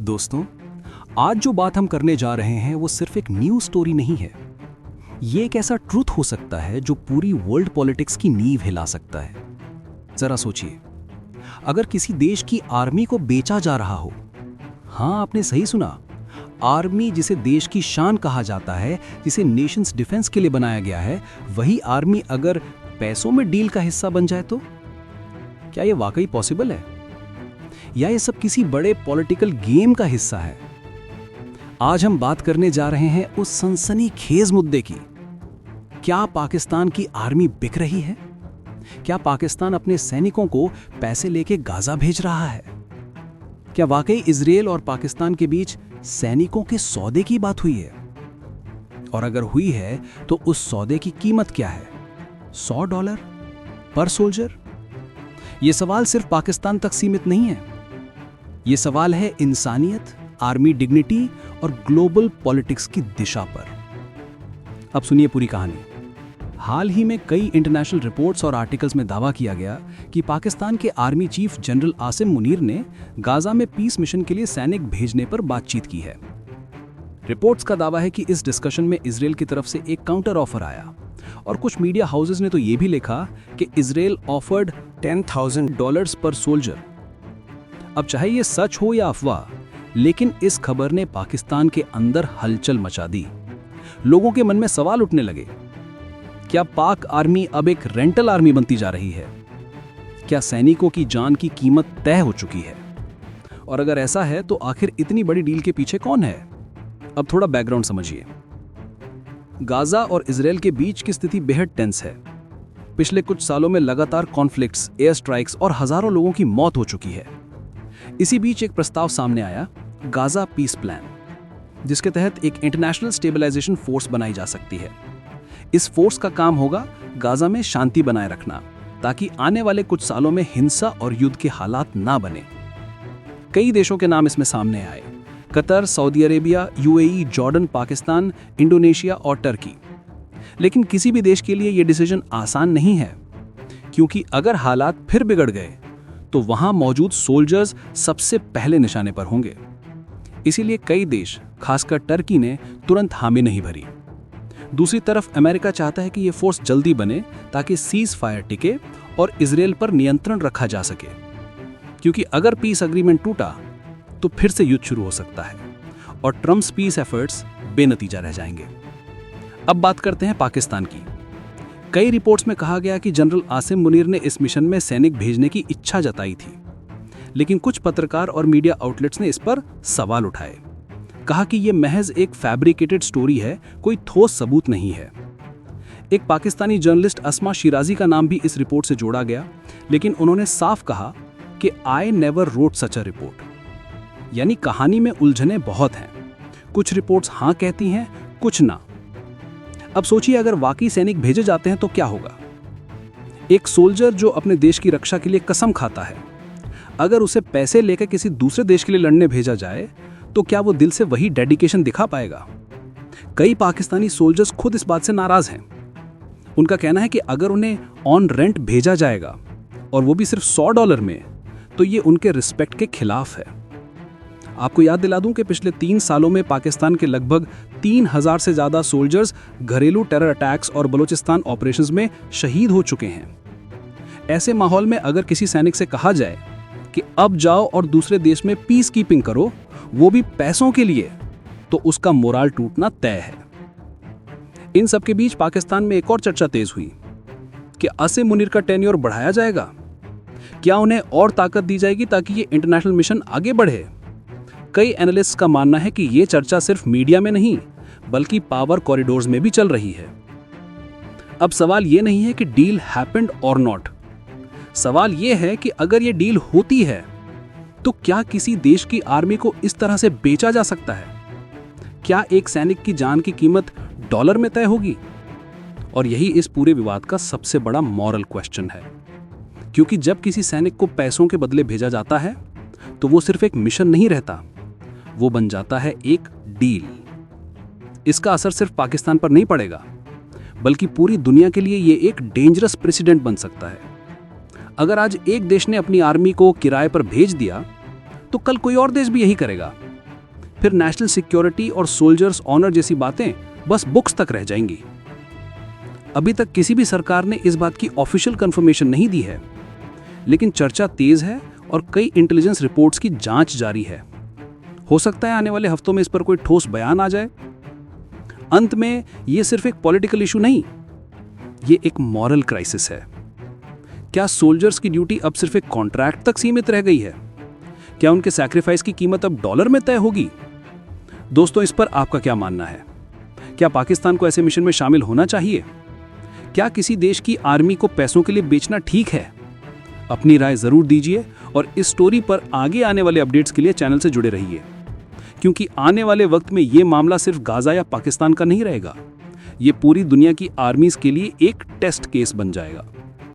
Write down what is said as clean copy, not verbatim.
दोस्तों, आज जो बात हम करने जा रहे हैं वो सिर्फ एक न्यूज़ स्टोरी नहीं है। ये एक ऐसा ट्रूथ हो सकता है जो पूरी वर्ल्ड पॉलिटिक्स की नींव हिला सकता है। जरा सोचिए, अगर किसी देश की आर्मी को बेचा जा रहा हो। हाँ, आपने सही सुना। आर्मी, जिसे देश की शान कहा जाता है, जिसे नेशंस डिफेंस के लिए बनाया गया है, वही आर्मी अगर पैसों में डील का हिस्सा बन जाए तो क्या ये वाकई पॉसिबल है, या ये सब किसी बड़े पॉलिटिकल गेम का हिस्सा है? आज हम बात करने जा रहे हैं उस सनसनीखेज मुद्दे की। क्या पाकिस्तान की आर्मी बिक रही है? क्या पाकिस्तान अपने सैनिकों को पैसे लेके गाजा भेज रहा है? क्या वाकई इजराइल और पाकिस्तान के बीच सैनिकों के सौदे की बात हुई है? और अगर हुई है तो उस सौदे की कीमत क्या है? $100 पर सोल्जर? यह सवाल सिर्फ पाकिस्तान तक सीमित नहीं है। यह सवाल है इंसानियत, आर्मी डिग्निटी और ग्लोबल पॉलिटिक्स की दिशा पर। अब सुनिए पूरी कहानी। हाल ही में कई इंटरनेशनल रिपोर्ट्स और आर्टिकल्स में दावा किया गया कि पाकिस्तान के army chief general Asim Munir ने गाजा में पीस मिशन के लिए सैनिक भेजने पर बातचीत की है। रिपोर्ट्स का दावा है कि इस डिस्कशन में इजराइल की तरफ से एक काउंटर ऑफर आया, और कुछ मीडिया हाउसेस ने तो यह भी लिखा कि इजराइल ऑफर्ड $10,000 पर सोल्जर। अब चाहे ये सच हो या अफवाह, लेकिन इस खबर ने पाकिस्तान के अंदर हलचल मचा दी। लोगों के मन में सवाल उठने लगे, क्या पाक आर्मी अब एक रेंटल आर्मी बनती जा रही है? क्या सैनिकों की जान की कीमत तय हो चुकी है? और अगर ऐसा है तो आखिर इतनी बड़ी डील के पीछे कौन है? अब थोड़ा बैकग्राउंड समझिए। गाजा और इजराइल के बीच की स्थिति बेहद टेंस है। पिछले कुछ सालों में लगातार कॉन्फ्लिक्ट्स, एयर स्ट्राइक्स और हजारों लोगों की मौत हो चुकी है। इसी बीच एक प्रस्ताव सामने आया, गाजा पीस प्लान, जिसके तहत एक इंटरनेशनल स्टेबलाइजेशन फोर्स बनाई जा सकती है। इस फोर्स का काम होगा गाजा में शांति बनाए रखना, ताकि आने वाले कुछ सालों में हिंसा और युद्ध के हालात ना बने। कई देशों के नाम इसमें सामने आए: Qatar, Saudi Arabia, UAE, Jordan, Pakistan, Indonesia और टर्की। लेकिन किसी भी देश के लिए यह डिसीजन आसान नहीं है, क्योंकि अगर हालात फिर बिगड़ गए तो वहां मौजूद सोल्जर्स सबसे पहले निशाने पर होंगे। इसीलिए कई देश, खासकर टर्की, ने तुरंत हामी नहीं भरी। दूसरी तरफ अमेरिका चाहता है कि यह फोर्स जल्दी बने, ताकि सीज फायर टिके और इजराइल पर नियंत्रण रखा जा सके, क्योंकि अगर पीस एग्रीमेंट टूटा तो फिर से युद्ध शुरू हो सकता है और ट्रम्प्स पीस एफर्ट्स बेनतीजा रह जाएंगे। अब बात करते हैं पाकिस्तान की। कई रिपोर्ट्स में कहा गया कि जनरल आसिम मुनीर ने इस मिशन में सैनिक भेजने की इच्छा जताई थी, लेकिन कुछ पत्रकार और मीडिया आउटलेट्स ने इस पर सवाल उठाए। कहा कि यह महज एक फैब्रिकेटेड स्टोरी है, कोई ठोस सबूत नहीं है। एक पाकिस्तानी जर्नलिस्ट अस्मा शिराजी का नाम भी इस रिपोर्ट से जोड़ा गया, लेकिन उन्होंने साफ कहा कि I never wrote such a report. यानी कहानी में उलझने बहुत हैं। कुछ रिपोर्ट्स हाँ कहती हैं, कुछ ना। अब सोचिए, अगर वाकई सैनिक भेजे जाते हैं तो क्या होगा? एक सोल्जर जो अपने देश की रक्षा के लिए कसम खाता है, अगर उसे पैसे लेकर किसी दूसरे देश के लिए लड़ने भेजा जाए तो क्या वो दिल से वही डेडिकेशन दिखा पाएगा? कई पाकिस्तानी सोल्जर्स खुद इस बात से नाराज हैं। उनका कहना है कि अगर उन्हें ऑन रेंट भेजा जाएगा, और वो भी सिर्फ $100 में, तो ये उनके रिस्पेक्ट के खिलाफ है। आपको याद दिला दूं कि पिछले 3 सालों में पाकिस्तान के लगभग 3000 से ज्यादा सोल्जर्स घरेलू टेरर अटैक्स और बलूचिस्तान ऑपरेशंस में शहीद हो चुके हैं। ऐसे माहौल में अगर किसी सैनिक से कहा जाए कि अब जाओ और दूसरे देश में पीस कीपिंग करो, वो भी पैसों के लिए, तो उसका मोराल टूटना तय है। इन सब के बीच पाकिस्तान में एक और चर्चा तेज हुई कि आसिम मुनीर का टेन्योर बढ़ाया जाएगा। क्या उन्हें और ताकत दी जाएगी ताकि ये इंटरनेशनल मिशन आगे बढ़े? कई एनालिस्ट्स का मानना है कि ये चर्चा सिर्फ मीडिया में नहीं, बल्कि पावर कॉरिडोर्स में भी चल रही है। अब सवाल ये नहीं है कि डील हैपेंड और नॉट। सवाल ये है कि अगर ये डील होती है तो क्या किसी देश की आर्मी को इस तरह से बेचा जा सकता है? क्या एक सैनिक की जान की कीमत डॉलर में तय होगी? और यही इस पूरे विवाद का सबसे बड़ा मॉरल क्वेश्चन है, क्योंकि जब किसी सैनिक को पैसों के बदले भेजा जाता है तो वो सिर्फ एक मिशन नहीं रहता, वो बन जाता है एक डील। इसका असर सिर्फ पाकिस्तान पर नहीं पड़ेगा, बल्कि पूरी दुनिया के लिए ये एक डेंजरस प्रेसिडेंट बन सकता है। अगर आज एक देश ने अपनी आर्मी को किराए पर भेज दिया, तो कल कोई और देश भी यही करेगा। फिर नेशनल सिक्योरिटी और सोल्जर्स ऑनर जैसी बातें बस बुक्स तक रह जाएंगी। अभी तक किसी भी सरकार ने इस बात की ऑफिशियल कंफर्मेशन नहीं दी है, लेकिन चर्चा तेज है और कई इंटेलिजेंस रिपोर्ट्स की जांच जारी है। हो सकता है आने वाले हफ्तों में इस पर कोई ठोस बयान आ जाए। अंत में ये सिर्फ एक पॉलिटिकल इशू नहीं, ये एक मॉरल क्राइसिस है। क्या सोल्जर्स की ड्यूटी अब सिर्फ एक कॉन्ट्रैक्ट तक सीमित रह गई है? क्या उनके सैक्रिफाइस की कीमत अब डॉलर में तय होगी? दोस्तों, इस पर आपका क्या मानना है? क्या पाकिस्तान को ऐसे मिशन में शामिल होना चाहिए? क्या किसी देश की आर्मी को पैसों के लिए बेचना ठीक है? अपनी राय जरूर दीजिए और इस स्टोरी पर आगे आने वाले अपडेट्स के लिए चैनल से जुड़े रहिए, क्योंकि आने वाले वक्त में ये मामला सिर्फ गाजा या पाकिस्तान का नहीं रहेगा, ये पूरी दुनिया की आर्मीज के लिए एक टेस्ट केस बन जाएगा।